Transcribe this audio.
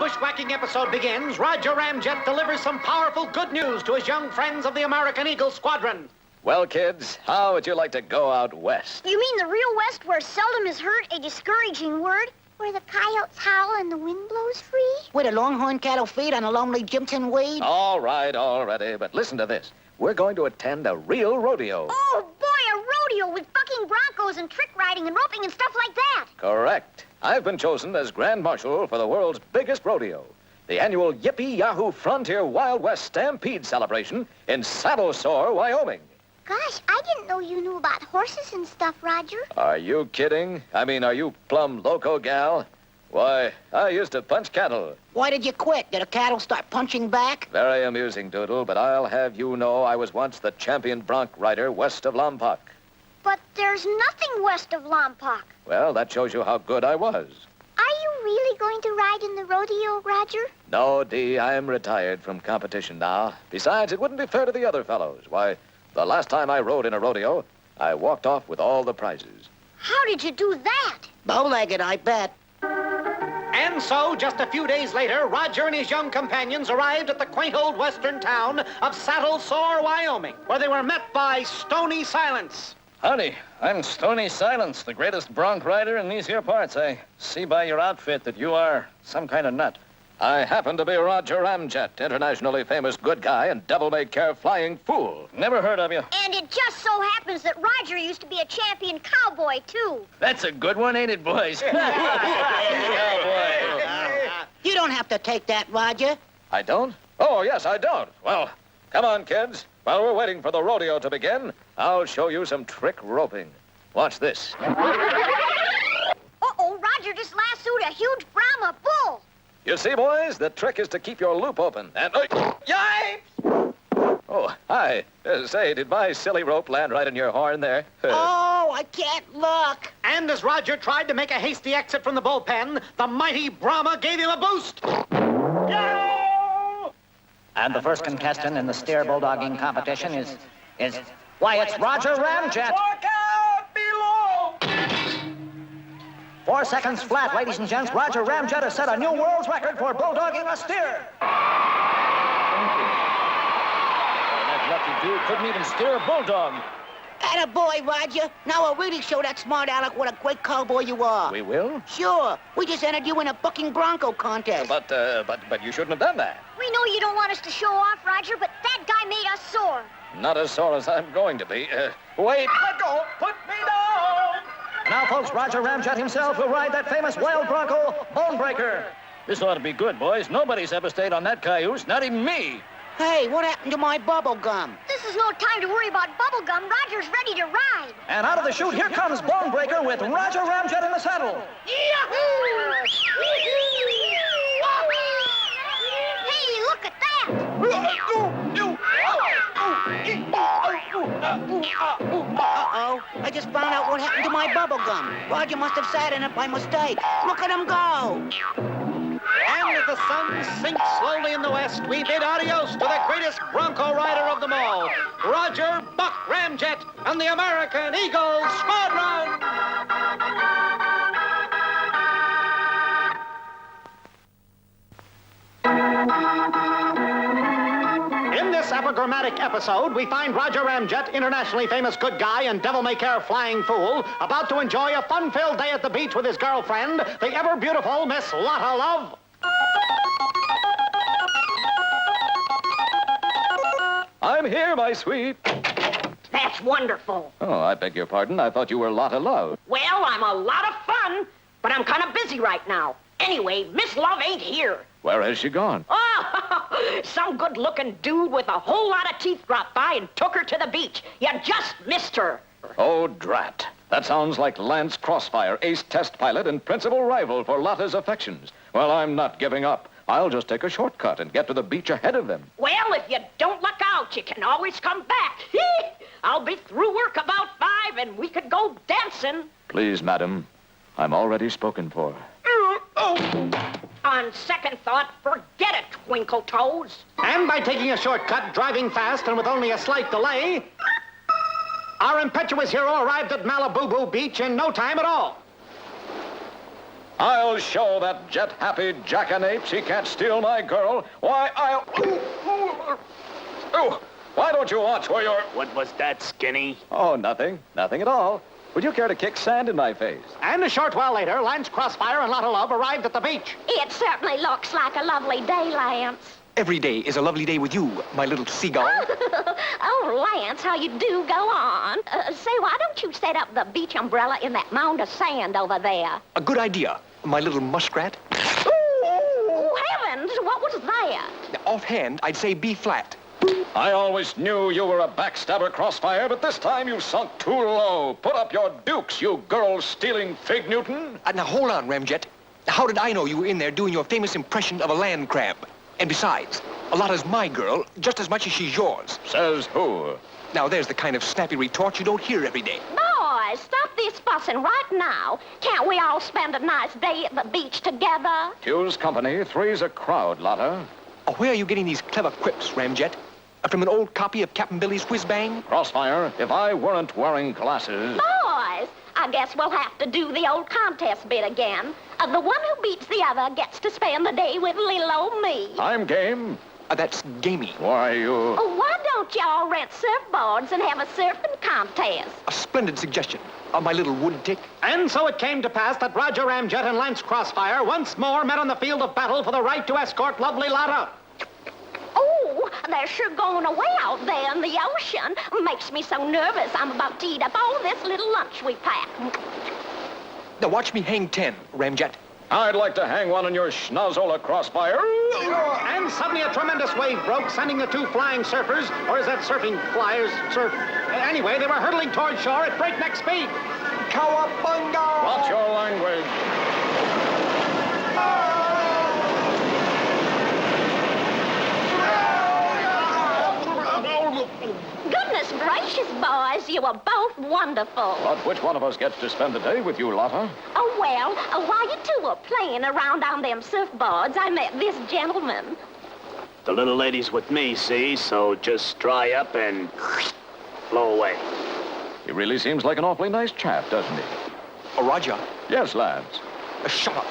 bushwhacking episode begins, Roger Ramjet delivers some powerful good news to his young friends of the American Eagle Squadron. Well, kids, how would you like to go out west? You mean the real west where seldom is heard a discouraging word? Where the coyotes howl and the wind blows free? Where the longhorn cattle feed on a lonely Jimson weed? All right, already, but listen to this. We're going to attend a real rodeo. Oh, boy, a rodeo with bucking broncos and trick riding and roping and stuff like that. Correct. I've been chosen as Grand Marshal for the world's biggest rodeo, the annual Yippee-Yahoo Frontier Wild West Stampede celebration in Saddle Sore, Wyoming. Gosh, I didn't know you knew about horses and stuff, Roger. Are you kidding? I mean, are you plumb loco, gal? Why, I used to punch cattle. Why did you quit? Did the cattle start punching back? Very amusing, Doodle, but I'll have you know I was once the champion bronc rider west of Lompoc. But there's nothing west of Lompoc. Well, that shows you how good I was. Are you really going to ride in the rodeo, Roger? No, Dee, I'm retired from competition now. Besides, it wouldn't be fair to the other fellows. Why, the last time I rode in a rodeo, I walked off with all the prizes. How did you do that? Bow-legged, I bet. And so, just a few days later, Roger and his young companions arrived at the quaint old western town of Saddle Sore, Wyoming, where they were met by Stony Silence. Howdy, I'm Stony Silence, the greatest bronc rider in these here parts. I see by your outfit that you are some kind of nut. I happen to be Roger Ramjet, internationally famous good guy and devil-may-care flying fool. Never heard of you. And it just so happens that Roger used to be a champion cowboy, too. That's a good one, ain't it, boys? Cowboy. You don't have to take that, Roger. I don't? Oh, yes, I don't. Well, come on, kids. While we're waiting for the rodeo to begin, I'll show you some trick roping. Watch this. Uh-oh, Roger just lassoed a huge Brahma bull. You see, boys, the trick is to keep your loop open. And, yipes! Oh, hi. Say, did my silly rope land right in your horn there? Oh, I can't look. And as Roger tried to make a hasty exit from the bullpen, the mighty Brahma gave him a boost. And the first contestant in the steer bulldogging competition is why, it's Roger Ramjet. Look out below! 4 seconds flat, ladies and gents. Roger Ramjet has set a new world's record for bulldogging a steer. That lucky dude couldn't even steer a bulldog. Attaboy, Roger. Now we'll really show that smart aleck what a great cowboy you are. We will? Sure. We just entered you in a bucking bronco contest. But you shouldn't have done that. We know you don't want us to show off, Roger, but that guy made us sore. Not as sore as I'm going to be. Wait. Let go. Put me down. Now, folks, Roger Ramjet himself will ride that famous wild bronco, Bonebreaker. This ought to be good, boys. Nobody's ever stayed on that cayuse, not even me. Hey, what happened to my bubble gum? This is no time to worry about bubblegum. Roger's ready to ride. And out of the chute, here comes Bonebreaker with Roger Ramjet in the saddle. Hey, look at that. Uh-oh. I just found out what happened to my bubble gum. Roger must have sat in it by mistake. Look at him go. And as the sun sinks slowly in the west, we bid adios to the greatest bronco rider of them all, Roger Buck Ramjet and the American Eagle Squadron! In this epigrammatic episode, we find Roger Ramjet, internationally famous good guy and devil-may-care flying fool, about to enjoy a fun-filled day at the beach with his girlfriend, the ever-beautiful Miss Lotta Love. I'm here, my sweet. That's wonderful. Oh, I beg your pardon. I thought you were Lotta Love. Well, I'm a lot of fun, but I'm kind of busy right now. Anyway, Miss Love ain't here. Where has she gone? Oh, some good-looking dude with a whole lot of teeth dropped by and took her to the beach. You just missed her. Oh, drat. That sounds like Lance Crossfire, ace test pilot and principal rival for Lotta's affections. Well, I'm not giving up. I'll just take a shortcut and get to the beach ahead of them. Well, if you don't look out, you can always come back. I'll be through work about 5, and we could go dancing. Please, madam. I'm already spoken for. On second thought, forget it, Twinkle Toes. And by taking a shortcut, driving fast, and with only a slight delay, our impetuous hero arrived at Malibu Beach in no time at all. I'll show that jet-happy jackanapes he can't steal my girl. Why, I'll... Oh, why don't you watch where you're... What was that, Skinny? Oh, nothing. Nothing at all. Would you care to kick sand in my face? And a short while later, Lance Crossfire and Lotta Love arrived at the beach. It certainly looks like a lovely day, Lance. Every day is a lovely day with you, my little seagull. Oh, Lance, how you do go on. Say, why don't you set up the beach umbrella in that mound of sand over there? A good idea, my little muskrat. Oh, heavens, what was that? Offhand, I'd say B flat. I always knew you were a backstabber, Crossfire, but this time you've sunk too low. Put up your dukes, you girl-stealing Fig Newton. Now, hold on, Ramjet. How did I know you were in there doing your famous impression of a land crab? And besides, Lotta's my girl just as much as she's yours. Says who? Now, there's the kind of snappy retort you don't hear every day. Boys, stop this fussing right now. Can't we all spend a nice day at the beach together? Two's company, three's a crowd, Lotta. Oh, where are you getting these clever quips, Ramjet? From an old copy of Captain Billy's Whiz-Bang? Crossfire, if I weren't wearing glasses... Boys, I guess we'll have to do the old contest bit again. The one who beats the other gets to spend the day with little old me. I'm game. That's gamey. Why, you... Oh, why don't y'all rent surfboards and have a surfing contest? A splendid suggestion. My little wood tick. And so it came to pass that Roger Ramjet and Lance Crossfire once more met on the field of battle for the right to escort lovely Lotta. Oh, they're sure going away out there in the ocean. Makes me so nervous I'm about to eat up all this little lunch we packed. Now, watch me hang 10, Ramjet. I'd like to hang one on your schnozola, Crossfire. And suddenly a tremendous wave broke, sending the two flying surfers, or is that surfing flyers, surf... Anyway, they were hurtling toward shore at breakneck speed. Cowabunga! Watch your language. Goodness gracious, boys, you were both wonderful. But which one of us gets to spend the day with you, Lotta? Oh, well, while you two were playing around on them surfboards, I met this gentleman. The little lady's with me, see? So just dry up and blow away. He really seems like an awfully nice chap, doesn't he? Roger, Yes, lads. shut up.